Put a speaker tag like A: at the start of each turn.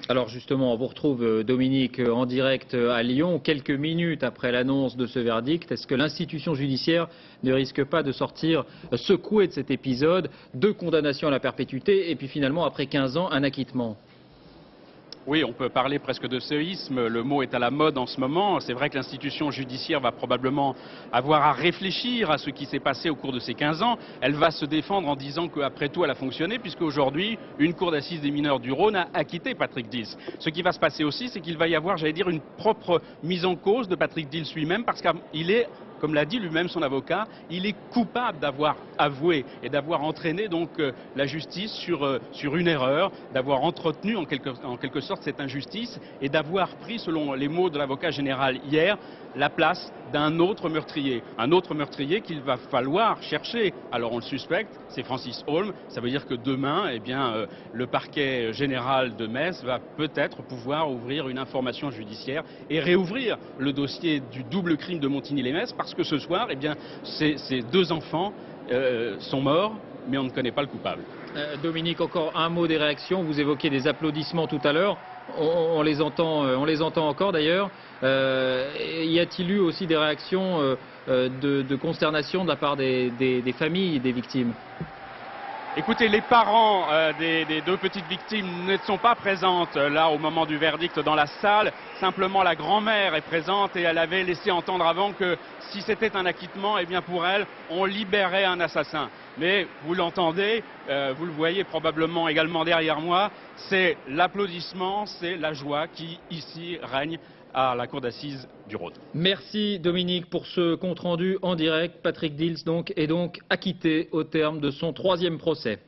A: Alors justement, on vous retrouve Dominique en direct à Lyon, quelques minutes après l'annonce de ce verdict. Est-ce que l'institution judiciaire ne risque pas de sortir secouée de cet épisode? 2 condamnations à la perpétuité et puis finalement, après 15 ans, un acquittement.
B: Oui, on peut parler presque de séisme, le mot est à la mode en ce moment. C'est vrai que l'institution judiciaire va probablement avoir à réfléchir à ce qui s'est passé au cours de ces 15 ans. Elle va se défendre en disant qu'après tout, elle a fonctionné, puisque aujourd'hui, une cour d'assises des mineurs du Rhône a acquitté Patrick Dils. Ce qui va se passer aussi, c'est qu'il va y avoir, j'allais dire, une propre mise en cause de Patrick Dils lui-même, parce qu'il est, comme l'a dit lui-même son avocat, il est coupable d'avoir avoué et d'avoir entraîné donc la justice sur une erreur, d'avoir entretenu en quelque sorte cette injustice et d'avoir pris, selon les mots de l'avocat général hier, la place d'un autre meurtrier. Un autre meurtrier qu'il va falloir chercher. Alors on le suspecte, c'est Francis Holm. Ça veut dire que demain, le parquet général de Metz va peut-être pouvoir ouvrir une information judiciaire et réouvrir le dossier du double crime de Montigny-lès-Metz, parce que ce soir, ces 2 enfants sont morts, mais on ne connaît pas le coupable.
A: Dominique, encore un mot des réactions. Vous évoquiez des applaudissements tout à l'heure. On les entend encore d'ailleurs. Y a-t-il eu aussi des réactions de consternation de la part des familles des victimes?
B: Écoutez, les parents des 2 petites victimes ne sont pas présentes là au moment du verdict dans la salle. Simplement la grand-mère est présente et elle avait laissé entendre avant que si c'était un acquittement, pour elle, on libérait un assassin. Mais vous l'entendez, vous le voyez probablement également derrière moi, c'est l'applaudissement, c'est la joie qui ici règne à la cour d'assises du Rhône.
A: Merci Dominique pour ce compte-rendu en direct. Patrick Dils est donc acquitté au terme de son 3e procès.